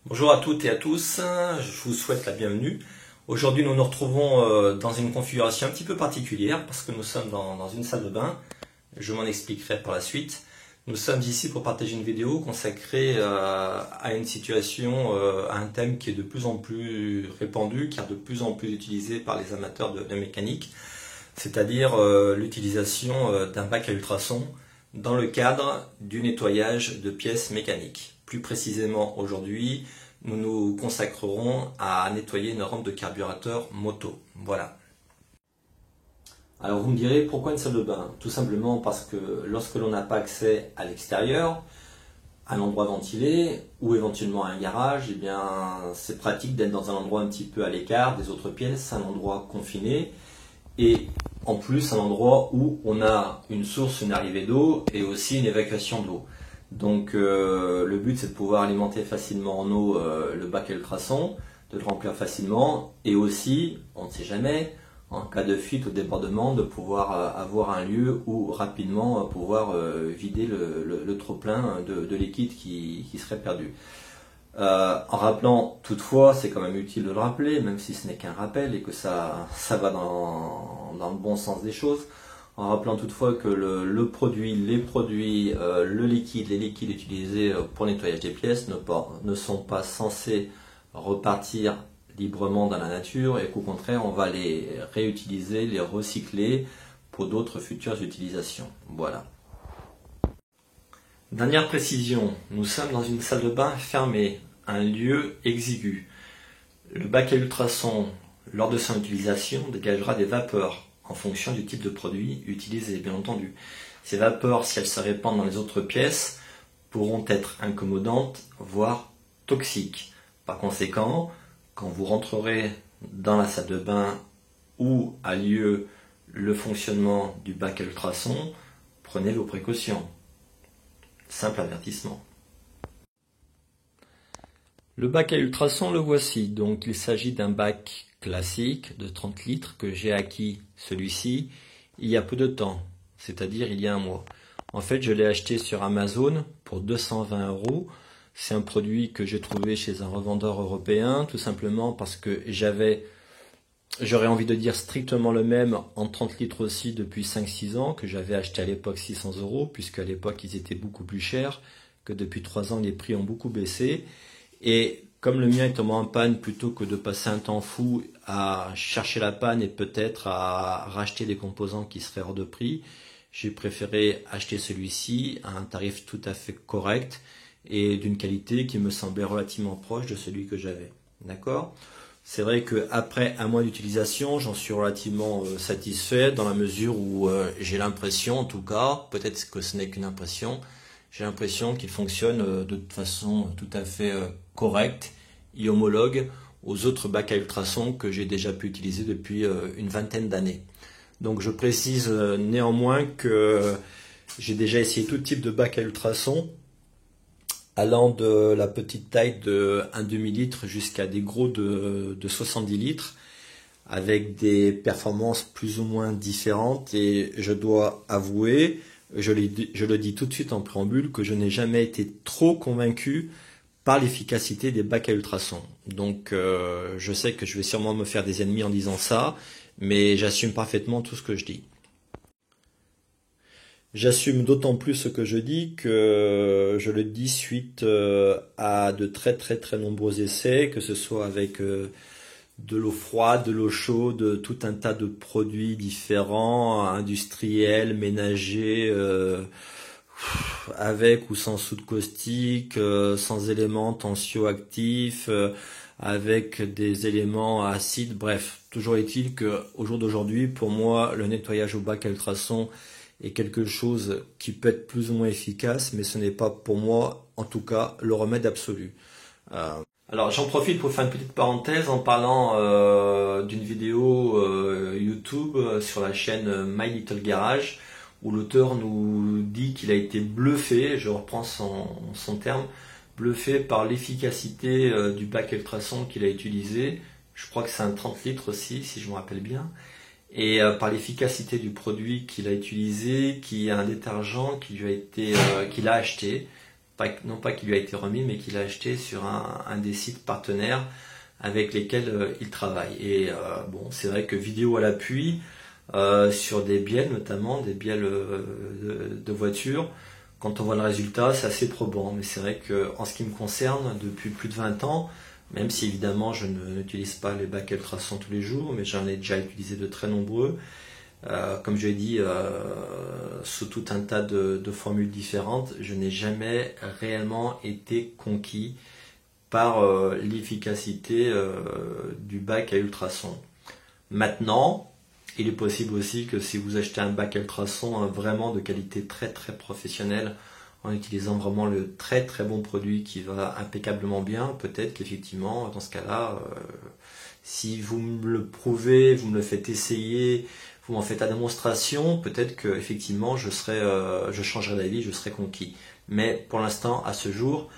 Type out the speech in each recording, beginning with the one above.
Bonjour à toutes et à tous, je vous souhaite la bienvenue. Aujourd'hui nous nous retrouvons dans une configuration un petit peu particulière parce que nous sommes dans une salle de bain. Je m'en expliquerai par la suite. Nous sommes ici pour partager une vidéo consacrée à une situation, à un thème qui est de plus en plus répandu car de plus en plus utilisé par les amateurs de mécanique, c'est-à-dire l'utilisation d'un bac à ultrasons dans le cadre du nettoyage de pièces mécaniques. Plus précisément aujourd'hui, nous nous consacrerons à nettoyer une rampe de carburateur moto. Voilà. Alors vous me direz pourquoi une salle de bain? Tout simplement parce que lorsque l'on n'a pas accès à l'extérieur, à un endroit ventilé ou éventuellement à un garage, eh bien c'est pratique d'être dans un endroit un petit peu à l'écart des autres pièces, un endroit confiné et en plus un endroit où on a une source, une arrivée d'eau et aussi une évacuation d'eau. Donc le but c'est de pouvoir alimenter facilement en eau le bac à ultrasons, de le remplir facilement et aussi, on ne sait jamais, en cas de fuite ou débordement, de pouvoir avoir un lieu où rapidement pouvoir vider le trop-plein de liquide qui serait perdu. En rappelant toutefois, c'est quand même utile de le rappeler, même si ce n'est qu'un rappel et que ça va dans le bon sens des choses, en rappelant toutefois que le produit, les produits, le liquide, les liquides utilisés pour le nettoyage des pièces ne sont pas censés repartir librement dans la nature et qu'au contraire on va les réutiliser, les recycler pour d'autres futures utilisations. Voilà. Dernière précision, nous sommes dans une salle de bain fermée, un lieu exigu. Le bac à ultrasons, lors de son utilisation, dégagera des vapeurs en fonction du type de produit utilisé, bien entendu. Ces vapeurs, si elles se répandent dans les autres pièces, pourront être incommodantes, voire toxiques. Par conséquent, quand vous rentrerez dans la salle de bain où a lieu le fonctionnement du bac à ultrasons, prenez vos précautions. Simple avertissement. Le bac à ultrasons, le voici. Donc il s'agit d'un bac classique de 30 litres que j'ai acquis celui-ci il y a peu de temps, c'est-à-dire il y a un mois. En fait, je l'ai acheté sur Amazon pour 220 €. C'est un produit que j'ai trouvé chez un revendeur européen, tout simplement parce que j'aurais envie de dire strictement le même en 30 litres aussi depuis 5-6 ans, que j'avais acheté à l'époque 600 €, puisque à l'époque ils étaient beaucoup plus chers, que depuis 3 ans les prix ont beaucoup baissé. Et comme le mien est tombé en panne, plutôt que de passer un temps fou à chercher la panne et peut-être à racheter des composants qui seraient hors de prix, j'ai préféré acheter celui-ci à un tarif tout à fait correct et d'une qualité qui me semblait relativement proche de celui que j'avais. D'accord ? C'est vrai qu'après un mois d'utilisation, j'en suis relativement satisfait dans la mesure où j'ai l'impression, en tout cas, peut-être que ce n'est qu'une impression, j'ai l'impression qu'il fonctionne de façon tout à fait correcte et homologue aux autres bacs à ultrasons que j'ai déjà pu utiliser depuis une vingtaine d'années. Donc je précise néanmoins que j'ai déjà essayé tout type de bac à ultrasons, allant de la petite taille de 1 demi-litre jusqu'à des gros de 70 litres, avec des performances plus ou moins différentes. Et je dois avouer, je le dis tout de suite en préambule, que je n'ai jamais été trop convaincu par l'efficacité des bacs à ultrasons. Donc je sais que je vais sûrement me faire des ennemis en disant ça, mais j'assume parfaitement tout ce que je dis. J'assume d'autant plus ce que je dis que je le dis suite à de très très très nombreux essais, que ce soit avec de l'eau froide, de l'eau chaude, tout un tas de produits différents, industriels, ménagers, avec ou sans soude caustique, sans éléments tensioactifs, avec des éléments acides, bref. Toujours est-il qu'au jour d'aujourd'hui, pour moi, le nettoyage au bac à ultrasons est quelque chose qui peut être plus ou moins efficace, mais ce n'est pas pour moi, en tout cas, le remède absolu. Alors j'en profite pour faire une petite parenthèse en parlant d'une vidéo YouTube sur la chaîne My Little Garage, où l'auteur nous dit qu'il a été bluffé, je reprends son terme, bluffé par l'efficacité du bac à ultrasons qu'il a utilisé. Je crois que c'est un 30 litres aussi, si je me rappelle bien. Et par l'efficacité du produit qu'il a utilisé, qui est un détergent qu'il a acheté non pas qu'il lui a été remis, mais qu'il a acheté sur un des sites partenaires avec lesquels il travaille. Et bon, c'est vrai que vidéo à l'appui, sur des bielles notamment, des bielles de voiture, quand on voit le résultat, c'est assez probant. Mais c'est vrai qu'en ce qui me concerne, depuis plus de 20 ans, même si évidemment je n'utilise pas les bacs ultrasons tous les jours, mais j'en ai déjà utilisé de très nombreux, comme je l'ai dit, sous tout un tas de formules différentes, je n'ai jamais réellement été conquis par l'efficacité du bac à ultrasons. Maintenant, il est possible aussi que si vous achetez un bac à ultrasons vraiment de qualité très très professionnelle, en utilisant vraiment le très très bon produit qui va impeccablement bien, peut-être qu'effectivement, dans ce cas-là, si vous me le prouvez, vous me le faites essayer, vous m'en faites la démonstration, peut-être que effectivement je changerai d'avis, je serai conquis. Mais pour l'instant, à ce jour,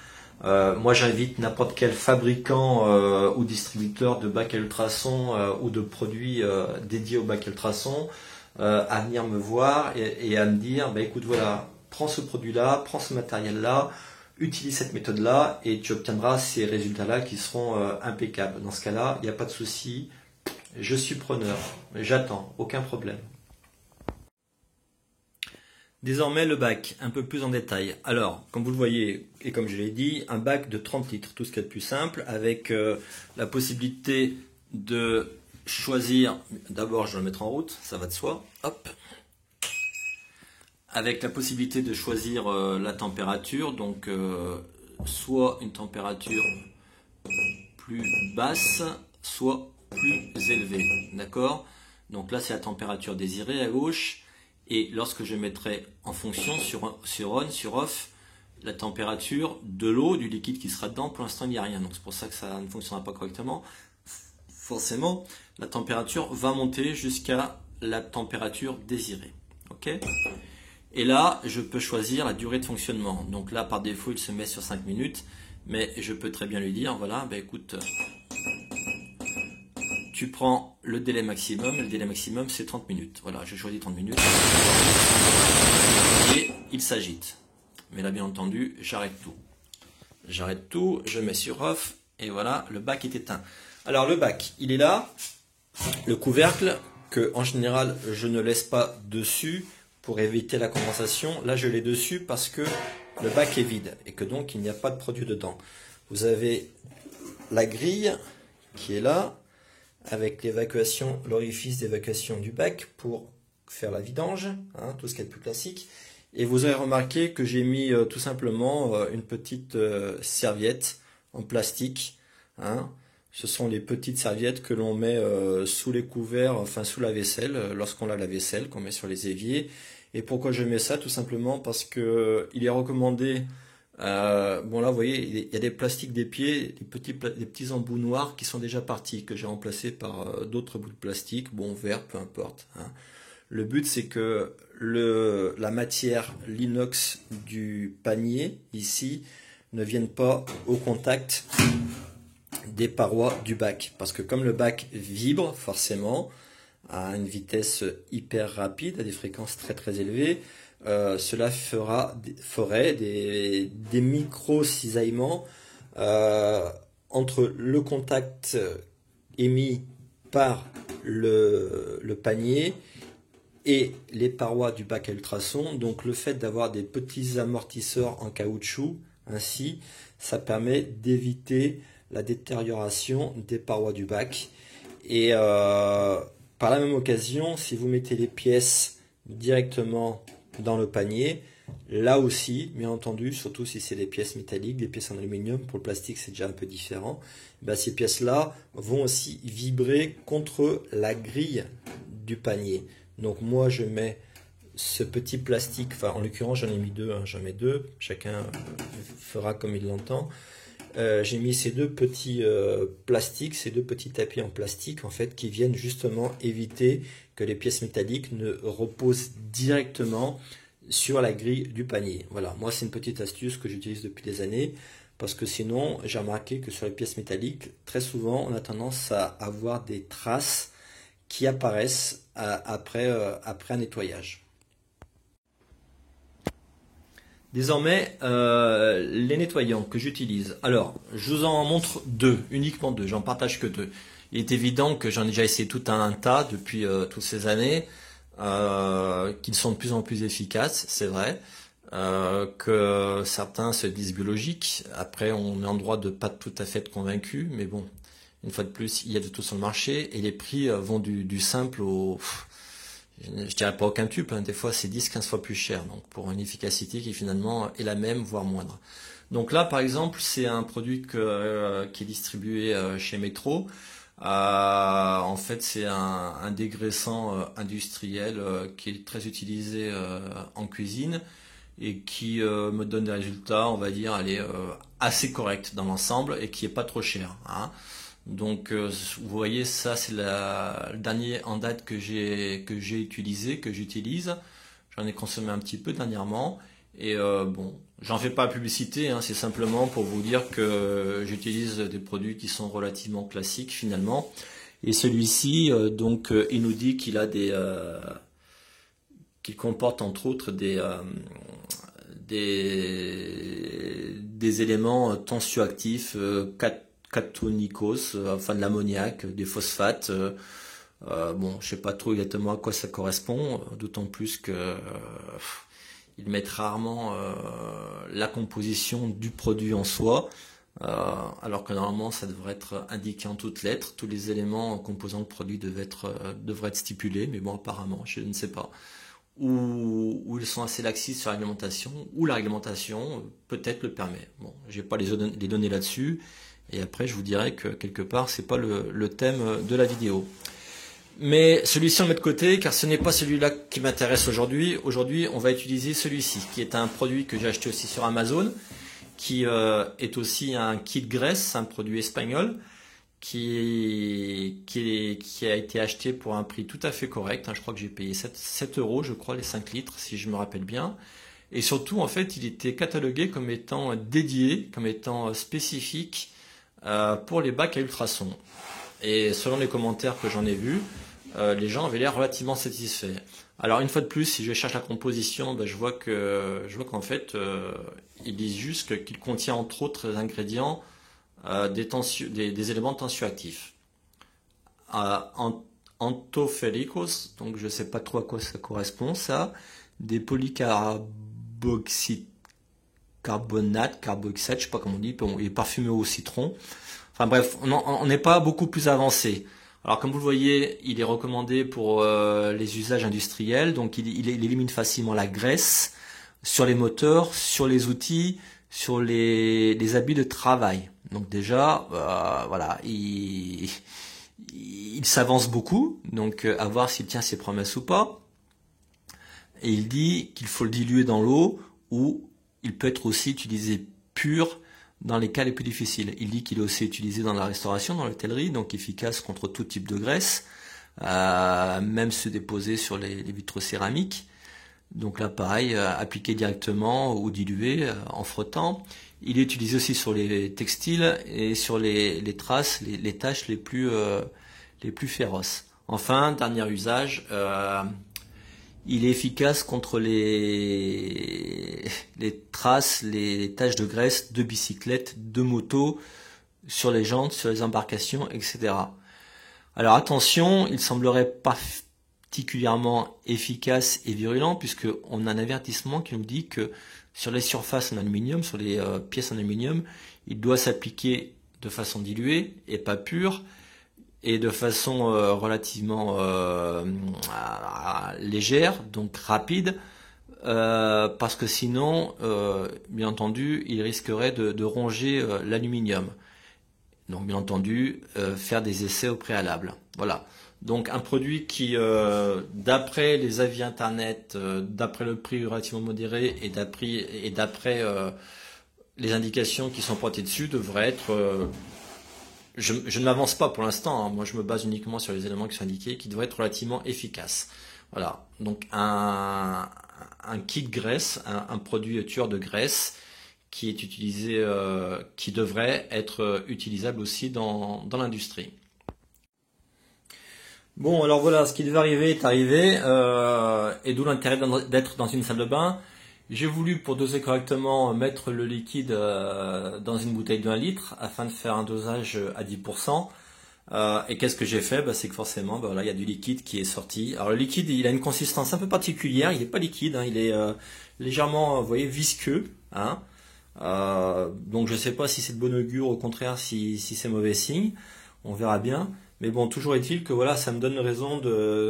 moi j'invite n'importe quel fabricant ou distributeur de bacs à ultrasons ou de produits dédiés au bac à ultrasons à venir me voir et à me dire, bah, écoute voilà, prends ce produit-là, prends ce matériel-là, utilise cette méthode-là et tu obtiendras ces résultats-là qui seront impeccables. Dans ce cas-là, il n'y a pas de souci. Je suis preneur, j'attends, aucun problème. Désormais le bac, un peu plus en détail. Alors, comme vous le voyez, et comme je l'ai dit, un bac de 30 litres, tout ce qui est de plus simple, avec la possibilité de choisir, d'abord je vais le mettre en route, ça va de soi, hop. Avec la possibilité de choisir la température, donc soit une température plus basse, soit plus élevé, d'accord? Donc là c'est la température désirée à gauche, et lorsque je mettrai en fonction sur on, sur off, la température de l'eau, du liquide qui sera dedans, pour l'instant il n'y a rien, donc c'est pour ça que ça ne fonctionnera pas correctement. Forcément, la température va monter jusqu'à la température désirée, ok? Et là, je peux choisir la durée de fonctionnement. Donc là, par défaut, il se met sur 5 minutes, mais je peux très bien lui dire, voilà, ben écoute, tu prends le délai maximum c'est 30 minutes. Voilà, je choisis 30 minutes. Et il s'agite. Mais là, bien entendu, j'arrête tout. J'arrête tout, je mets sur off, et voilà, le bac est éteint. Alors le bac, il est là, le couvercle, que en général, je ne laisse pas dessus pour éviter la condensation. Là, je l'ai dessus parce que le bac est vide, et que donc il n'y a pas de produit dedans. Vous avez la grille qui est là, avec l'évacuation, l'orifice d'évacuation du bac pour faire la vidange, hein, tout ce qui est plus classique. Et vous avez remarqué que j'ai mis tout simplement une petite serviette en plastique. Hein. Ce sont les petites serviettes que l'on met sous les couverts, enfin sous la vaisselle, lorsqu'on a la vaisselle, qu'on met sur les éviers. Et pourquoi je mets ça? Tout simplement parce que il est recommandé. Bon là vous voyez il y a des plastiques des pieds, des petits embouts noirs qui sont déjà partis, que j'ai remplacés par d'autres bouts de plastique, bon vert, peu importe. Hein. Le but c'est que la matière, l'inox du panier ici ne vienne pas au contact des parois du bac, parce que comme le bac vibre forcément à une vitesse hyper rapide, à des fréquences très très élevées, cela ferait des micro-cisaillements entre le contact émis par le panier et les parois du bac à ultrasons. Donc le fait d'avoir des petits amortisseurs en caoutchouc, ainsi, ça permet d'éviter la détérioration des parois du bac. Et par la même occasion, si vous mettez les pièces directement dans le panier, là aussi, bien entendu, surtout si c'est des pièces métalliques, des pièces en aluminium, pour le plastique c'est déjà un peu différent, ben, ces pièces-là vont aussi vibrer contre la grille du panier. Donc moi je mets ce petit plastique, enfin en l'occurrence j'en ai mis deux, hein, j'en mets deux, chacun fera comme il l'entend. J'ai mis ces deux petits plastiques, ces deux petits tapis en plastique en fait, qui viennent justement éviter que les pièces métalliques ne reposent directement sur la grille du panier. Voilà, moi c'est une petite astuce que j'utilise depuis des années, parce que sinon j'ai remarqué que sur les pièces métalliques, très souvent on a tendance à avoir des traces qui apparaissent après un nettoyage. Désormais, les nettoyants que j'utilise. Alors, je vous en montre deux, uniquement deux, j'en partage que deux. Il est évident que j'en ai déjà essayé tout un tas depuis toutes ces années, qu'ils sont de plus en plus efficaces, c'est vrai, que certains se disent biologiques. Après, on est en droit de pas tout à fait être convaincu, mais bon, une fois de plus, il y a de tout sur le marché et les prix vont du simple au... Je dirais pas au quintuple, hein, des fois c'est 10-15 fois plus cher, donc pour une efficacité qui finalement est la même, voire moindre. Donc là, par exemple, c'est un produit qui est distribué chez Metro. En fait, c'est un dégraissant industriel qui est très utilisé en cuisine et qui me donne des résultats, on va dire, allez, assez corrects dans l'ensemble et qui est pas trop cher, hein. Donc vous voyez, ça c'est le dernier en date que j'ai utilisé, que j'utilise. J'en ai consommé un petit peu dernièrement. Et bon, j'en fais pas la publicité, hein, c'est simplement pour vous dire que j'utilise des produits qui sont relativement classiques finalement. Et celui-ci, il nous dit qu'il a qu'il comporte entre autres des éléments tensioactifs, catonicos, enfin de l'ammoniac, des phosphates. Bon, je sais pas trop exactement à quoi ça correspond, d'autant plus que ils mettent rarement la composition du produit en soi, alors que normalement ça devrait être indiqué en toutes lettres. Tous les éléments composant le produit devraient être stipulés, mais bon, apparemment, je ne sais pas. Ou ils sont assez laxistes sur la réglementation, ou la réglementation peut-être le permet. Bon, j'ai pas les données là-dessus. Et après, je vous dirai que quelque part, c'est pas le thème de la vidéo. Mais celui-ci, on le met de côté, car ce n'est pas celui-là qui m'intéresse aujourd'hui. Aujourd'hui, on va utiliser celui-ci, qui est un produit que j'ai acheté aussi sur Amazon, qui est aussi un kit graisse, un produit espagnol, qui a été acheté pour un prix tout à fait correct. Je crois que j'ai payé 7 euros, je crois, les 5 litres, si je me rappelle bien. Et surtout, en fait, il était catalogué comme étant dédié, comme étant spécifique pour les bacs à ultrasons. Et selon les commentaires que j'en ai vus, les gens avaient l'air relativement satisfaits. Alors une fois de plus, si je cherche la composition, je vois qu'en fait, ils disent juste qu'il contient entre autres ingrédients des éléments tensioactifs. Anthophélicos, donc je ne sais pas trop à quoi ça correspond, ça, des polycarboxylates, carboxate, je sais pas comment on dit, il est parfumé au citron. Enfin bref, on n'est pas beaucoup plus avancé. Alors comme vous le voyez, il est recommandé pour les usages industriels, donc il élimine facilement la graisse sur les moteurs, sur les outils, sur les habits de travail. Donc déjà, voilà, il s'avance beaucoup, donc à voir s'il tient ses promesses ou pas. Et il dit qu'il faut le diluer dans l'eau ou il peut être aussi utilisé pur dans les cas les plus difficiles. Il dit qu'il est aussi utilisé dans la restauration, dans l'hôtellerie, donc efficace contre tout type de graisse, même se déposer sur les vitraux céramiques. Donc là, pareil, appliqué directement ou dilué en frottant. Il est utilisé aussi sur les textiles et sur les traces, les taches les plus féroces. Enfin, dernier usage, il est efficace contre les traces, les taches de graisse de bicyclettes, de motos, sur les jantes, sur les embarcations, etc. Alors attention, il semblerait particulièrement efficace et virulent, puisqu'on a un avertissement qui nous dit que sur les surfaces en aluminium, sur les pièces en aluminium, il doit s'appliquer de façon diluée et pas pure, et de façon relativement légère, donc rapide, parce que sinon, bien entendu, il risquerait de ronger l'aluminium. Donc bien entendu, faire des essais au préalable. Voilà. Donc un produit qui, d'après les avis internet, d'après le prix relativement modéré et d'après les indications qui sont pointées dessus, devrait être... Je ne m'avance pas pour l'instant, hein. Moi je me base uniquement sur les éléments qui sont indiqués, qui devraient être relativement efficaces. Voilà, donc un kit graisse, un produit tueur de graisse qui est utilisé, qui devrait être utilisable aussi dans l'industrie. Bon, alors voilà, ce qui devait arriver est arrivé, et d'où l'intérêt d'être dans une salle de bain. J'ai voulu, pour doser correctement, mettre le liquide dans une bouteille de 1 litre afin de faire un dosage à 10%. Et qu'est-ce que j'ai fait? C'est que forcément, là, il y a du liquide qui est sorti. Alors le liquide, il a une consistance un peu particulière. Il n'est pas liquide, hein, il est légèrement, vous voyez, visqueux. Hein. Donc je ne sais pas si c'est de bon augure, au contraire, si c'est mauvais signe. On verra bien. Mais bon, toujours est-il que voilà, ça me donne raison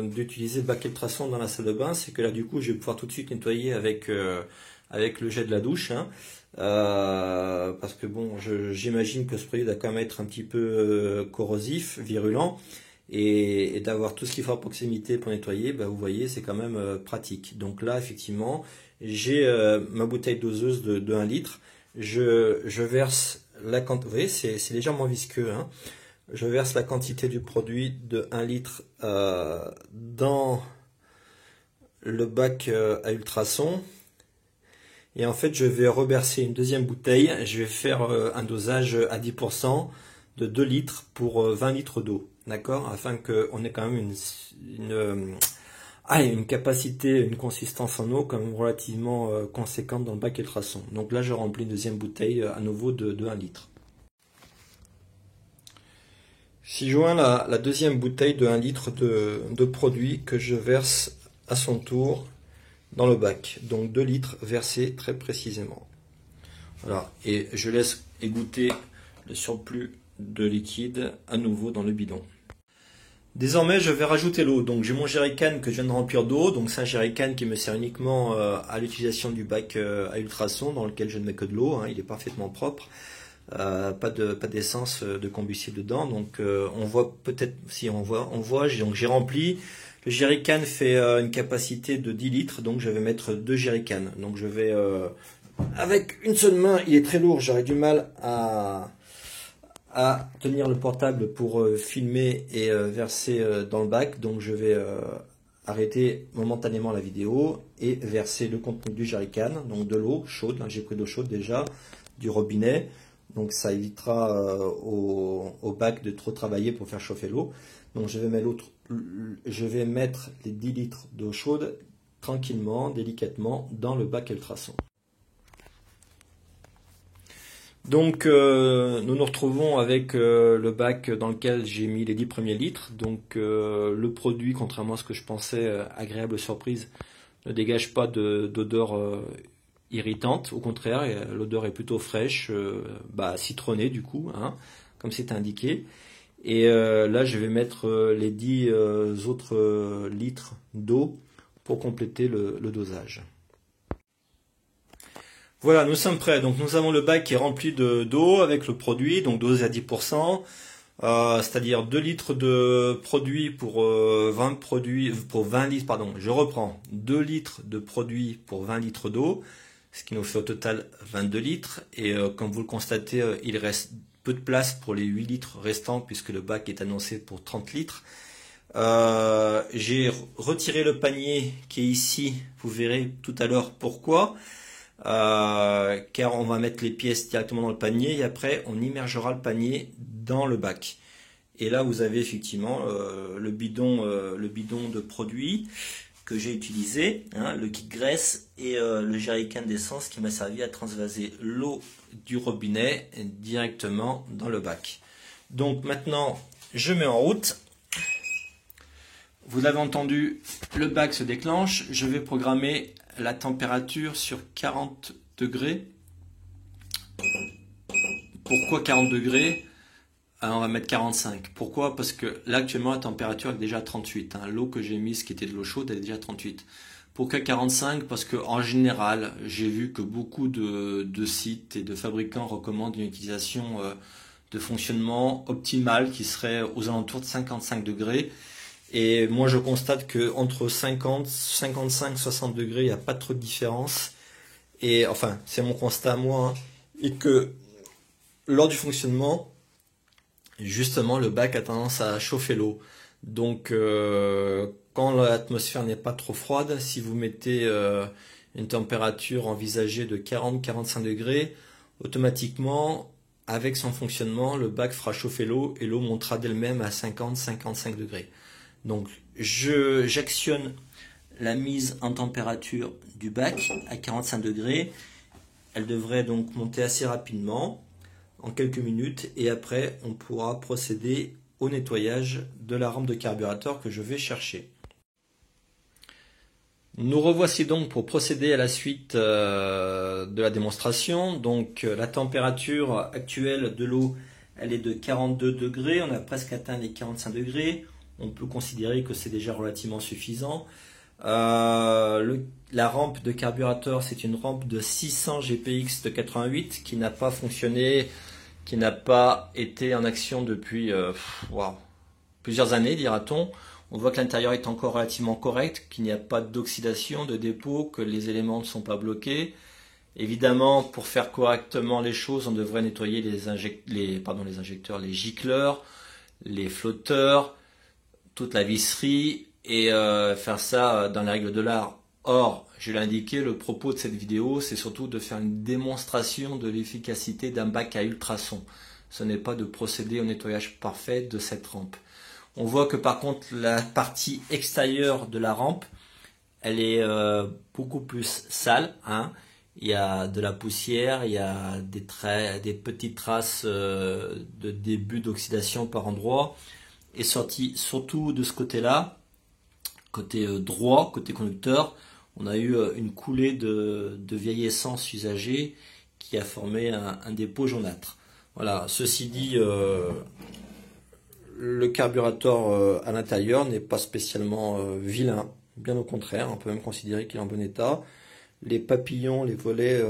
d'utiliser le bac ultrason dans la salle de bain. C'est que là, du coup, je vais pouvoir tout de suite nettoyer avec le jet de la douche. Hein. Parce que bon, j'imagine que ce produit doit quand même être un petit peu corrosif, virulent, et d'avoir tout ce qu'il faut à proximité pour nettoyer, vous voyez, c'est quand même pratique. Donc là, effectivement, j'ai ma bouteille doseuse de 1 litre. Je verse la quantité, vous voyez, c'est légèrement visqueux, hein. Je verse la quantité du produit de 1 litre dans le bac à ultrasons. Et en fait, je vais reverser une deuxième bouteille. Je vais faire un dosage à 10% de 2 litres pour 20 litres d'eau. D'accord? Afin qu'on ait quand même une capacité, une consistance en eau quand même relativement conséquente dans le bac ultrason. Donc là, je remplis une deuxième bouteille à nouveau de 1 litre. Si je joins la deuxième bouteille de 1 litre de produit que je verse à son tour dans le bac. Donc 2 litres versés très précisément. Voilà. Et je laisse égoutter le surplus de liquide à nouveau dans le bidon. Désormais, je vais rajouter l'eau. Donc j'ai mon jerrycan que je viens de remplir d'eau. Donc c'est un jerrycan qui me sert uniquement à l'utilisation du bac à ultrasons dans lequel je ne mets que de l'eau. Hein. Il est parfaitement propre. Pas d'essence de combustible dedans, donc on voit peut-être, si on voit, donc j'ai rempli. Le jerrycan fait une capacité de 10 litres, donc je vais mettre 2 jerrycans. Donc je vais, avec une seule main, il est très lourd, j'aurais du mal à tenir le portable pour filmer et verser dans le bac, donc je vais arrêter momentanément la vidéo et verser le contenu du jerrycan, donc de l'eau chaude, j'ai pris de l'eau chaude déjà, du robinet. Donc ça évitera au bac de trop travailler pour faire chauffer l'eau. Donc je vais mettre les 10 litres d'eau chaude tranquillement, délicatement dans le bac ultrason. Donc nous nous retrouvons avec le bac dans lequel j'ai mis les 10 premiers litres. Donc le produit, contrairement à ce que je pensais, agréable surprise, ne dégage pas d'odeur irritante, au contraire, l'odeur est plutôt fraîche, citronnée du coup, hein, comme c'est indiqué. Et là, je vais mettre les 10 autres litres d'eau pour compléter le dosage. Voilà, nous sommes prêts. Donc nous avons le bac qui est rempli d'eau avec le produit, donc dosé à 10%. C'est-à-dire 2 litres de produit pour 20 litres, pardon, je reprends, 2 litres de produit pour 20 litres d'eau, ce qui nous fait au total 22 litres. Et comme vous le constatez, il reste peu de place pour les 8 litres restants puisque le bac est annoncé pour 30 litres. J'ai retiré le panier qui est ici, vous verrez tout à l'heure pourquoi. Car on va mettre les pièces directement dans le panier et après on immergera le panier dans le bac. Et là vous avez effectivement le bidon de produit que j'ai utilisé, hein, le kit graisse et le jerrycan d'essence qui m'a servi à transvaser l'eau du robinet directement dans le bac. Donc maintenant je mets en route. Vous l'avez entendu, le bac se déclenche. Je vais programmer la température sur 40 degrés. Pourquoi 40 degrés? Alors on va mettre 45. Pourquoi? Parce que là actuellement la température est déjà 38. Hein. L'eau que j'ai mise qui était de l'eau chaude elle est déjà 38. Pourquoi 45? Parce que en général j'ai vu que beaucoup de sites et de fabricants recommandent une utilisation de fonctionnement optimal qui serait aux alentours de 55 degrés. Et moi je constate que entre 50, 55, 60 degrés, il n'y a pas trop de différence. Et enfin, c'est mon constat à moi. Hein, et que lors du fonctionnement, justement, le bac a tendance à chauffer l'eau. Donc quand l'atmosphère n'est pas trop froide, si vous mettez une température envisagée de 40-45 degrés, automatiquement, avec son fonctionnement, le bac fera chauffer l'eau et l'eau montera d'elle-même à 50-55 degrés. Donc j'actionne la mise en température du bac à 45 degrés. Elle devrait donc monter assez rapidement, en quelques minutes, et après on pourra procéder au nettoyage de la rampe de carburateur que je vais chercher. Nous revoici donc pour procéder à la suite de la démonstration. Donc la température actuelle de l'eau, elle est de 42 degrés, on a presque atteint les 45 degrés. On peut considérer que c'est déjà relativement suffisant. La rampe de carburateur, c'est une rampe de 600 GPX de 88 qui n'a pas fonctionné, qui n'a pas été en action depuis plusieurs années, dira-t-on. On voit que l'intérieur est encore relativement correct, qu'il n'y a pas d'oxydation, de dépôt, que les éléments ne sont pas bloqués. Évidemment, pour faire correctement les choses, on devrait nettoyer les gicleurs, les flotteurs, toute la visserie et faire ça dans les règles de l'art. Or, je l'ai indiqué, le propos de cette vidéo, c'est surtout de faire une démonstration de l'efficacité d'un bac à ultrasons. Ce n'est pas de procéder au nettoyage parfait de cette rampe. On voit que par contre la partie extérieure de la rampe, elle est beaucoup plus sale. Il y a de la poussière, il y a des petites traces de début d'oxydation par endroit. Et surtout de ce côté-là, côté droit, côté conducteur, on a eu une coulée de vieille essence usagée qui a formé un dépôt jaunâtre. Voilà, ceci dit, le carburateur à l'intérieur n'est pas spécialement vilain, bien au contraire, on peut même considérer qu'il est en bon état. Les papillons, les volets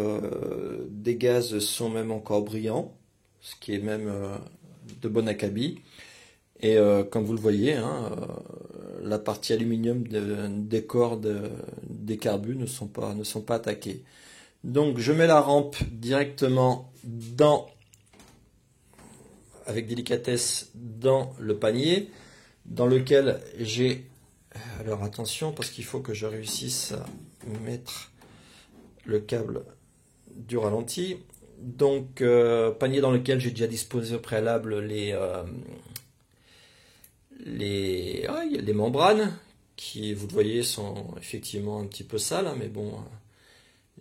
des gaz sont même encore brillants, ce qui est même de bon acabit. Et comme vous le voyez, la partie aluminium des cordes des carbus ne sont pas attaquées. Donc je mets la rampe directement avec délicatesse dans le panier dans lequel j'ai, alors attention parce qu'il faut que je réussisse à mettre le câble du ralenti, donc panier dans lequel j'ai déjà disposé au préalable les membranes qui, vous le voyez, sont effectivement un petit peu sales, mais bon,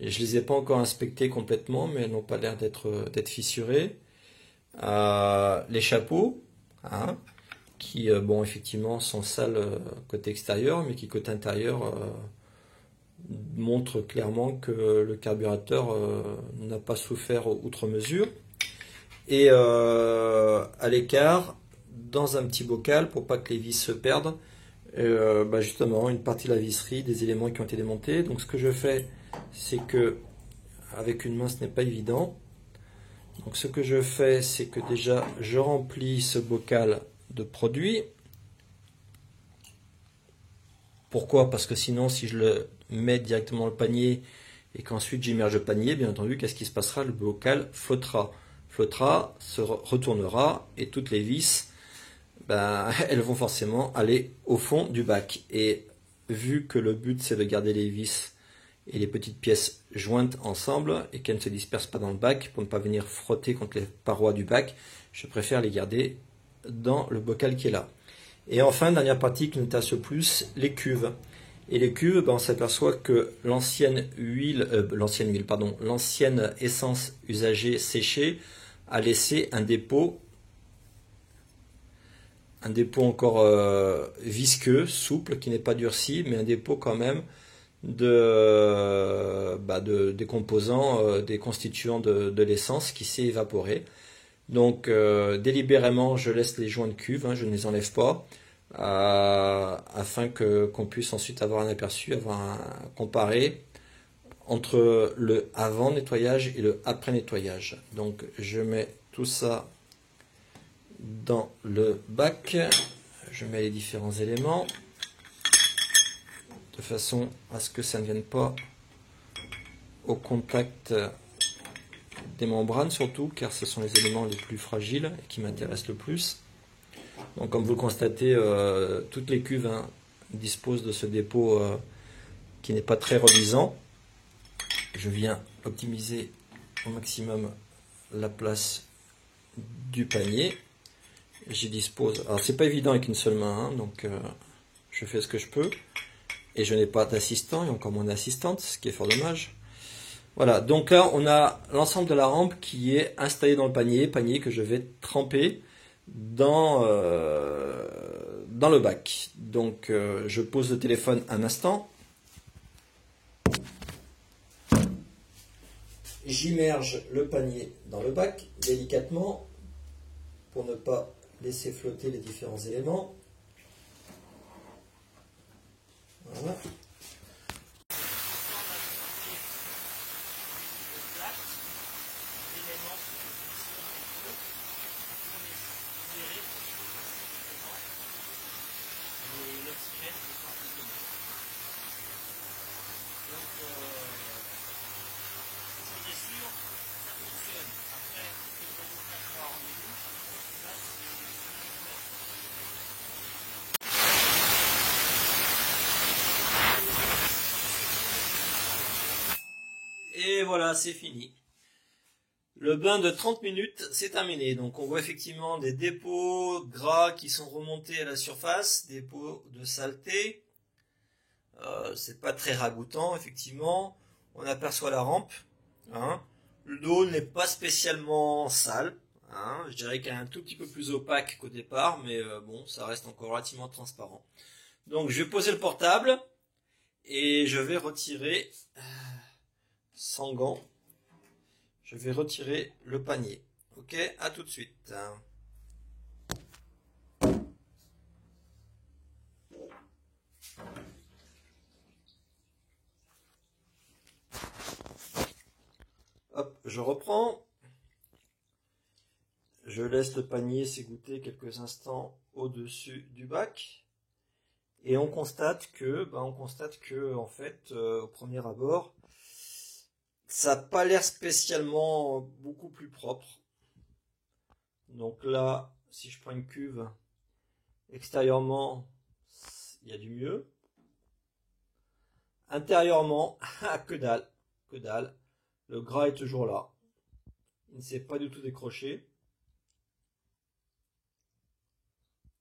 je les ai pas encore inspectées complètement, mais elles n'ont pas l'air d'être fissurées. Les chapeaux, qui bon effectivement sont sales côté extérieur, mais qui côté intérieur montrent clairement que le carburateur n'a pas souffert outre mesure. Et à l'écart, dans un petit bocal, pour pas que les vis se perdent, justement une partie de la visserie, des éléments qui ont été démontés. Donc ce que je fais, c'est que avec une main ce n'est pas évident. Donc ce que je fais, c'est que déjà je remplis ce bocal de produit. Pourquoi? Parce que sinon, si je le mets directement dans le panier et qu'ensuite j'immerge le panier, bien entendu, qu'est-ce qui se passera? Le bocal flottera, se retournera et toutes les vis, elles vont forcément aller au fond du bac. Et vu que le but c'est de garder les vis et les petites pièces jointes ensemble et qu'elles ne se dispersent pas dans le bac pour ne pas venir frotter contre les parois du bac, je préfère les garder dans le bocal qui est là. Et enfin, dernière partie qui nous intéresse le plus, les cuves. Et les cuves, on s'aperçoit que l'ancienne essence usagée séchée a laissé un dépôt encore visqueux, souple, qui n'est pas durci, mais un dépôt quand même des composants, des constituants de l'essence qui s'est évaporé. Donc délibérément je laisse les joints de cuve, je ne les enlève pas, afin qu'on puisse ensuite avoir un aperçu, comparer entre le avant nettoyage et le après nettoyage. Donc je mets tout ça dans le bac, je mets les différents éléments de façon à ce que ça ne vienne pas au contact des membranes surtout, car ce sont les éléments les plus fragiles et qui m'intéressent le plus. Donc comme vous le constatez, toutes les cuves disposent de ce dépôt qui n'est pas très reluisant. Je viens optimiser au maximum la place du panier. J'y dispose, alors c'est pas évident avec une seule main, donc je fais ce que je peux. Et je n'ai pas d'assistant et encore moins d'assistante, ce qui est fort dommage. Voilà, donc là on a l'ensemble de la rampe qui est installé dans le panier que je vais tremper dans le bac. Donc je pose le téléphone un instant. J'immerge le panier dans le bac délicatement pour ne pas laisser flotter les différents éléments. Voilà. Et voilà, c'est fini. Le bain de 30 minutes, c'est terminé. Donc on voit effectivement des dépôts gras qui sont remontés à la surface, des dépôts de saleté. C'est pas très ragoûtant, effectivement. On aperçoit la rampe. Hein. L'eau n'est pas spécialement sale. Hein. Je dirais qu'elle est un tout petit peu plus opaque qu'au départ, mais bon, ça reste encore relativement transparent. Donc je vais poser le portable et je vais retirer, sans gants, je vais retirer le panier. Ok, à tout de suite. Hop, je reprends. Je laisse le panier s'égoutter quelques instants au-dessus du bac. Et on constate que en fait, au premier abord, ça n'a pas l'air spécialement beaucoup plus propre. Donc là, si je prends une cuve, extérieurement, il y a du mieux. Intérieurement, que dalle, que dalle. Le gras est toujours là. Il ne s'est pas du tout décroché.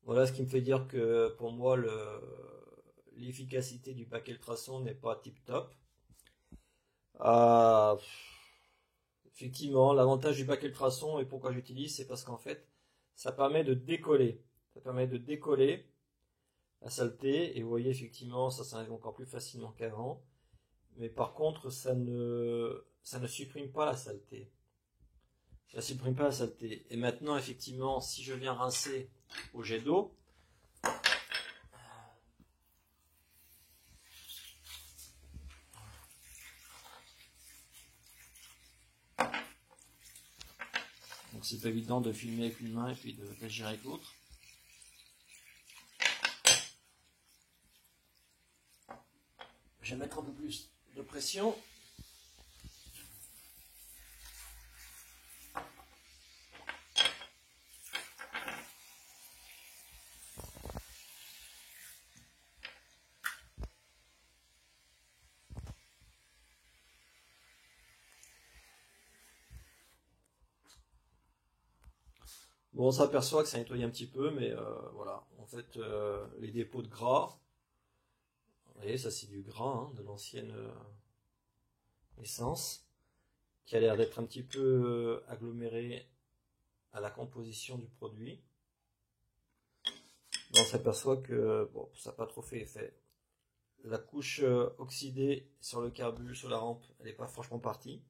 Voilà ce qui me fait dire que pour moi l'efficacité du bac ultrason n'est pas tip top. Effectivement, l'avantage du bac ultrason et pourquoi j'utilise, c'est parce qu'en fait, ça permet de décoller. Ça permet de décoller la saleté. Et vous voyez, effectivement, ça s'enlève encore plus facilement qu'avant. Mais par contre, ça ne supprime pas la saleté. Ça ne supprime pas la saleté. Et maintenant, effectivement, si je viens rincer au jet d'eau, donc c'est pas évident de filmer avec une main et puis d'agir avec l'autre. Je vais mettre un peu plus de pression. Bon, on s'aperçoit que ça nettoie un petit peu, mais voilà. En fait, les dépôts de gras, vous voyez, ça c'est du gras, hein, de l'ancienne essence, qui a l'air d'être un petit peu aggloméré à la composition du produit. Bon, on s'aperçoit que bon, ça n'a pas trop fait effet. La couche oxydée sur le carbu, sur la rampe, elle n'est pas franchement partie.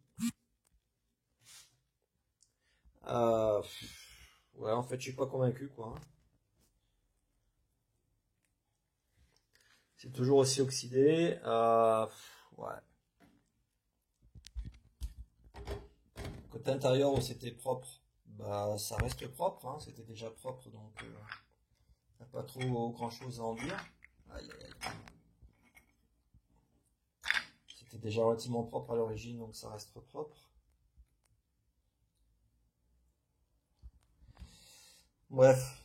Ouais, en fait, je suis pas convaincu, quoi. C'est toujours aussi oxydé. Ouais. Côté intérieur où c'était propre, bah ça reste propre, hein. C'était déjà propre, donc y a pas trop grand chose à en dire. Aïe, aïe, aïe. C'était déjà relativement propre à l'origine, donc ça reste propre. Bref.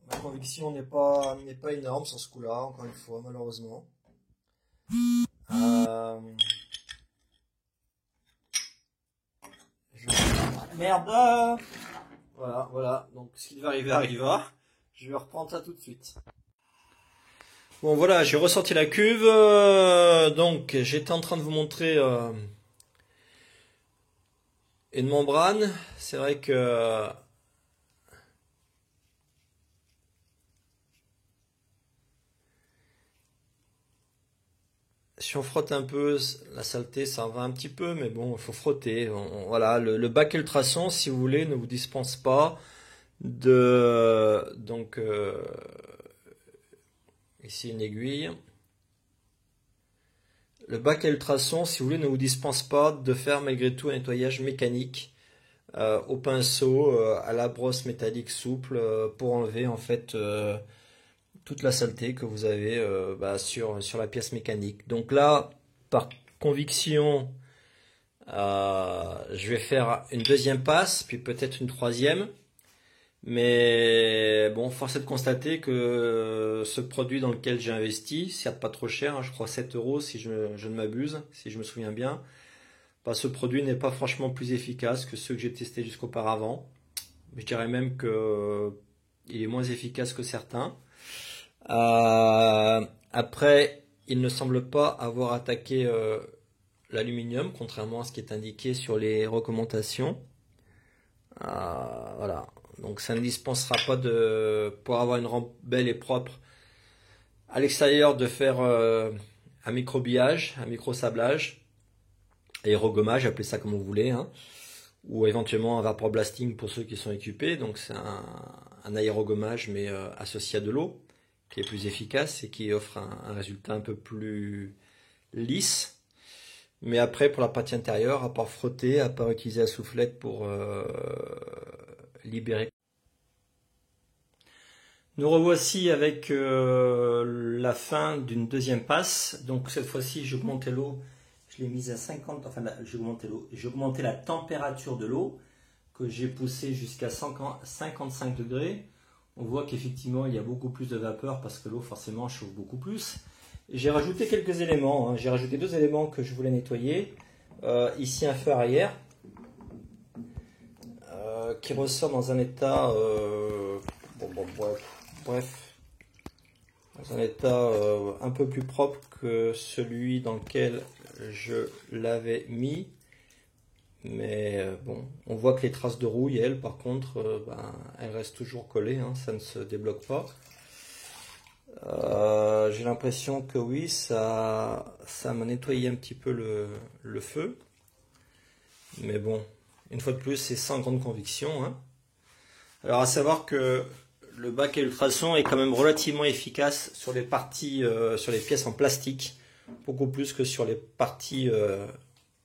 Ma conviction n'est pas énorme sur ce coup-là, encore une fois, malheureusement. Merde! Voilà, donc ce qui va arriver arrivera. Je vais reprendre ça tout de suite. Bon voilà, j'ai ressorti la cuve. Donc j'étais en train de vous montrer une membrane. C'est vrai que si on frotte un peu, la saleté ça en va un petit peu, mais bon, il faut frotter. Voilà, le bac ultrason, si vous voulez, ne vous dispense pas de donc ici une aiguille. Le bac à ultrasons, si vous voulez, ne vous dispense pas de faire malgré tout un nettoyage mécanique au pinceau, à la brosse métallique souple, pour enlever en fait toute la saleté que vous avez sur la pièce mécanique. Donc là, par conviction, je vais faire une deuxième passe, puis peut-être une troisième. Mais bon, force est de constater que ce produit dans lequel j'ai investi, c'est pas trop cher, hein, je crois 7 euros si je ne m'abuse, si je me souviens bien. Bah, ce produit n'est pas franchement plus efficace que ceux que j'ai testés jusqu'auparavant. Je dirais même que il est moins efficace que certains. Après, il ne semble pas avoir attaqué l'aluminium, contrairement à ce qui est indiqué sur les recommandations. Voilà. Donc ça ne dispensera pas pour avoir une rampe belle et propre à l'extérieur, de faire un microbillage, un micro-sablage, aérogommage, appelez ça comme vous voulez, hein, ou éventuellement un vapor blasting pour ceux qui sont équipés. Donc c'est un aérogommage mais associé à de l'eau, qui est plus efficace et qui offre un résultat un peu plus lisse. Mais après, pour la partie intérieure, à part frotter, à part utiliser la soufflette pour libérer. Nous revoici avec la fin d'une deuxième passe. Donc cette fois-ci, j'ai augmenté l'eau. Je l'ai mise à 50, enfin j'ai augmenté l'eau. J'ai augmenté la température de l'eau que j'ai poussée jusqu'à 55 degrés. On voit qu'effectivement, il y a beaucoup plus de vapeur parce que l'eau forcément chauffe beaucoup plus. J'ai rajouté quelques éléments, hein. J'ai rajouté deux éléments que je voulais nettoyer. Ici un feu arrière qui ressort dans un état bref, dans un état un peu plus propre que celui dans lequel je l'avais mis. Mais bon, on voit que les traces de rouille, elles, par contre, elles restent toujours collées, hein, ça ne se débloque pas. J'ai l'impression que oui, ça m'a nettoyé un petit peu le feu. Mais bon, une fois de plus, c'est sans grande conviction, hein. Alors à savoir que le bac à ultrasons est quand même relativement efficace sur les parties, sur les pièces en plastique, beaucoup plus que sur les parties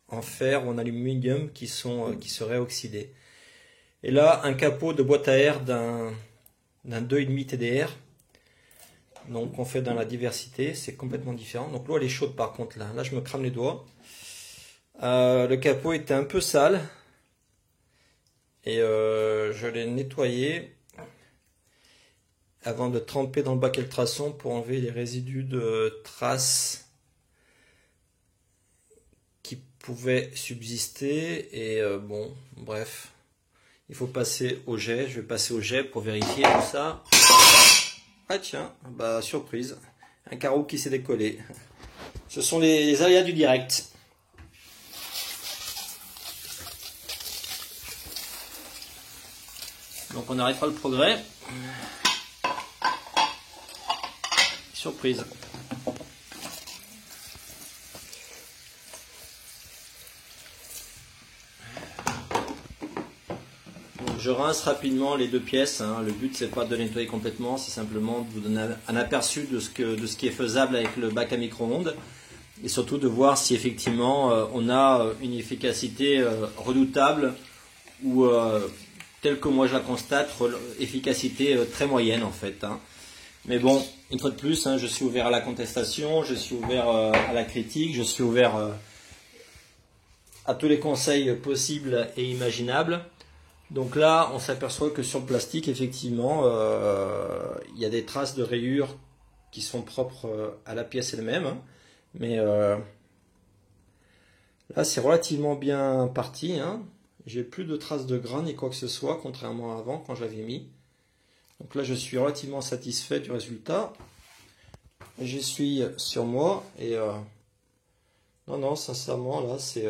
en fer ou en aluminium qui seraient oxydées. Et là, un capot de boîte à air d'un 2,5 TDR. Donc on fait dans la diversité, c'est complètement différent. Donc l'eau elle est chaude par contre là je me crame les doigts. Le capot était un peu sale et je l'ai nettoyé avant de tremper dans le bac à ultrasons pour enlever les résidus de traces qui pouvaient subsister. Et bon, bref, il faut passer au jet. Je vais passer au jet pour vérifier tout ça. Ah tiens, bah surprise, un carreau qui s'est décollé. Ce sont les aléas du direct. Donc on n'arrête pas le progrès. Surprise. Je rince rapidement les deux pièces, hein. Le but c'est pas de les nettoyer complètement, c'est simplement de vous donner un aperçu de ce qui est faisable avec le bac à micro-ondes et surtout de voir si effectivement on a une efficacité redoutable ou telle que moi je la constate, efficacité très moyenne en fait, hein. Mais bon, une fois de plus, hein, je suis ouvert à la contestation, je suis ouvert à la critique, je suis ouvert à tous les conseils possibles et imaginables. Donc là, on s'aperçoit que sur le plastique, effectivement, il y a des traces de rayures qui sont propres à la pièce elle-même, hein. Mais là, c'est relativement bien parti, hein. J'ai plus de traces de grains ni quoi que ce soit, contrairement à avant quand j'avais mis. Donc là, je suis relativement satisfait du résultat. j'essuie sur moi et non, sincèrement, là, c'est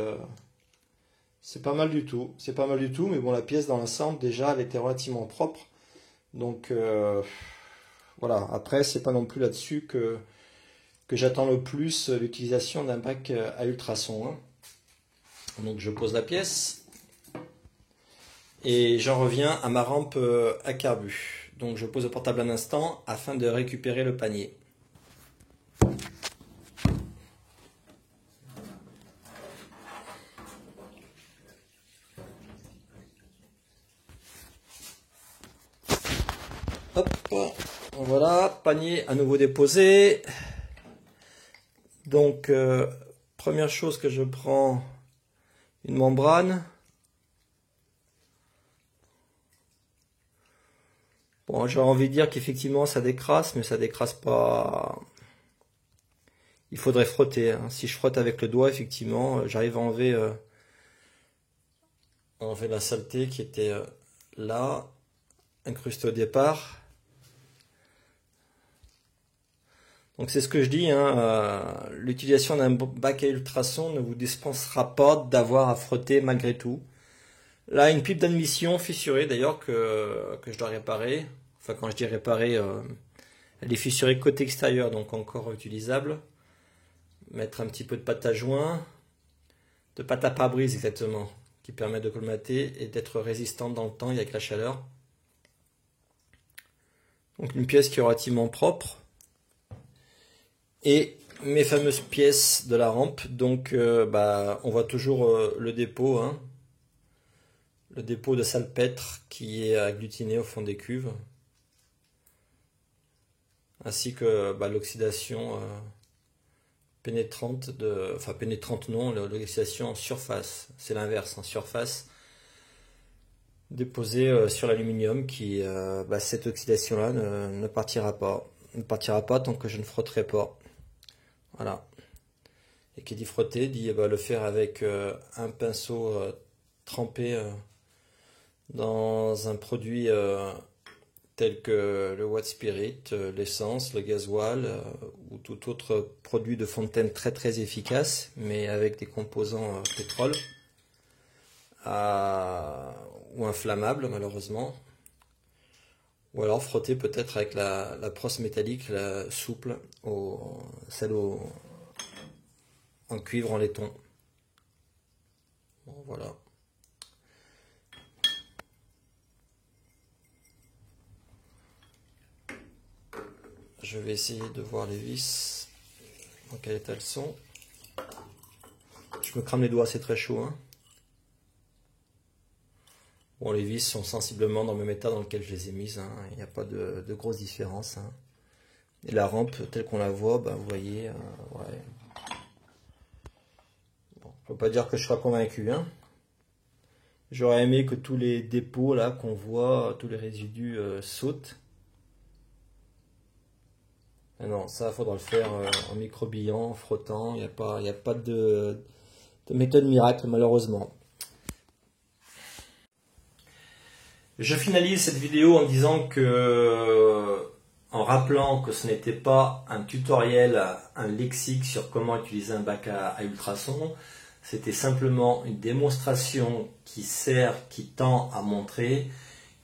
pas mal du tout. C'est pas mal du tout, mais bon, la pièce dans l'ensemble, déjà, elle était relativement propre. Donc, voilà. Après, c'est pas non plus là-dessus que j'attends le plus l'utilisation d'un bac à ultrasons, hein. Donc, je pose la pièce et j'en reviens à ma rampe à carbu. Donc, je pose le portable un instant afin de récupérer le panier. Hop, voilà, panier à nouveau déposé. Donc, première chose que je prends, une membrane. Bon, j'ai envie de dire qu'effectivement ça décrasse, mais ça décrasse pas. Il faudrait frotter, hein. Si je frotte avec le doigt, effectivement, j'arrive à enlever la saleté qui était là, incrustée au départ. Donc c'est ce que je dis, hein, l'utilisation d'un bac à ultrasons ne vous dispensera pas d'avoir à frotter malgré tout. Là, une pipe d'admission fissurée d'ailleurs que je dois réparer. Enfin, quand je dis réparer, elle est fissurée côté extérieur, donc encore utilisable. Mettre un petit peu de pâte à joint, de pâte à pare-brise exactement, qui permet de colmater et d'être résistante dans le temps et avec la chaleur. Donc une pièce qui est relativement propre. Et mes fameuses pièces de la rampe, donc on voit toujours le dépôt, hein, le dépôt de salpêtre qui est agglutiné au fond des cuves, ainsi que l'oxydation pénétrante, pénétrante non, l'oxydation en surface, c'est l'inverse, en surface, déposée sur l'aluminium qui, cette oxydation-là ne partira pas, tant que je ne frotterai pas. Voilà. Et qui dit frotter, dit le faire avec un pinceau trempé dans un produit tel que le White Spirit, l'essence, le gasoil ou tout autre produit de fontaine très très efficace, mais avec des composants pétrole ou inflammables malheureusement. Ou alors frotter peut-être avec la brosse métallique, la souple, celle en cuivre, en laiton. Bon, voilà. Je vais essayer de voir les vis, dans quel état elles sont. Je me crame les doigts, c'est très chaud, hein. Bon, les vis sont sensiblement dans le même état dans lequel je les ai mises, hein. Il n'y a pas de grosse différence, hein. Et la rampe, telle qu'on la voit, vous voyez, ouais. Bon, je ne peux pas dire que je sois convaincu, hein. J'aurais aimé que tous les dépôts là qu'on voit, tous les résidus sautent. Mais non, ça, il faudra le faire en microbillant, en frottant. Il n'y a pas de méthode miracle, malheureusement. Je finalise cette vidéo en disant en rappelant que ce n'était pas un tutoriel, un lexique sur comment utiliser un bac à ultrasons. C'était simplement une démonstration qui tend à montrer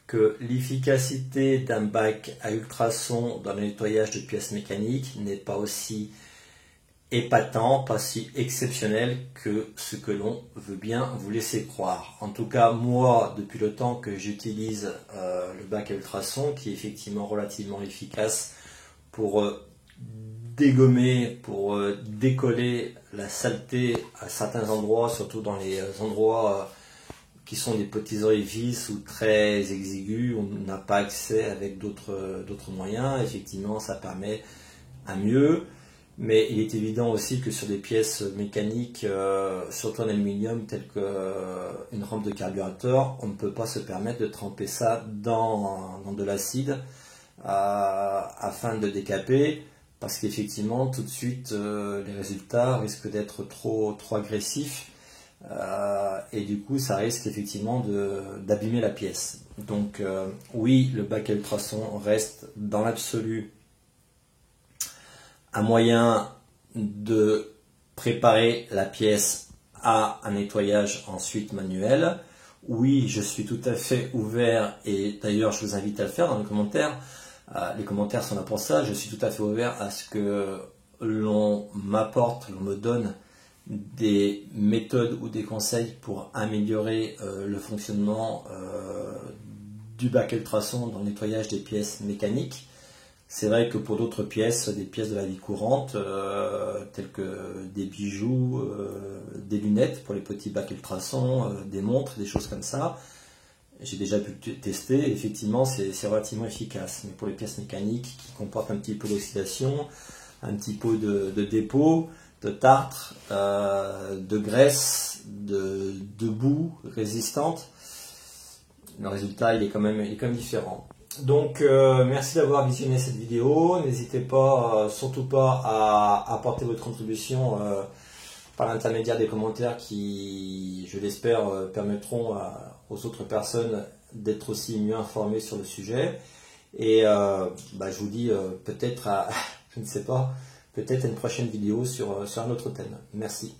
que l'efficacité d'un bac à ultrasons dans le nettoyage de pièces mécaniques n'est pas aussi épatant, pas si exceptionnel que ce que l'on veut bien vous laisser croire. En tout cas, moi, depuis le temps que j'utilise le bac à ultrasons, qui est effectivement relativement efficace pour dégommer, pour décoller la saleté à certains endroits, surtout dans les endroits qui sont des petits orifices ou très exigus, on n'a pas accès avec d'autres moyens. Effectivement, ça permet un mieux. Mais il est évident aussi que sur des pièces mécaniques, surtout en aluminium, telles qu'une rampe de carburateur, on ne peut pas se permettre de tremper ça dans de l'acide afin de décaper, parce qu'effectivement, tout de suite, les résultats risquent d'être trop agressifs, et du coup, ça risque effectivement d'abîmer la pièce. Donc, oui, le bac à ultrasons reste dans l'absolu un moyen de préparer la pièce à un nettoyage ensuite manuel. Oui, je suis tout à fait ouvert et d'ailleurs je vous invite à le faire dans les commentaires. Les commentaires sont là pour ça. Je suis tout à fait ouvert à ce que l'on m'apporte, l'on me donne des méthodes ou des conseils pour améliorer le fonctionnement du bac ultrason dans le nettoyage des pièces mécaniques. C'est vrai que pour d'autres pièces, des pièces de la vie courante, telles que des bijoux, des lunettes pour les petits bacs ultrasons, des montres, des choses comme ça, j'ai déjà pu tester, effectivement c'est relativement efficace. Mais pour les pièces mécaniques qui comportent un petit peu d'oxydation, un petit peu de dépôt, de tartre, de graisse, de boue résistante, le résultat il est quand même différent. Donc merci d'avoir visionné cette vidéo, n'hésitez pas, surtout pas à apporter votre contribution par l'intermédiaire des commentaires qui, je l'espère, permettront aux autres personnes d'être aussi mieux informées sur le sujet. Et je vous dis peut-être à, je ne sais pas, peut-être à une prochaine vidéo sur un autre thème. Merci.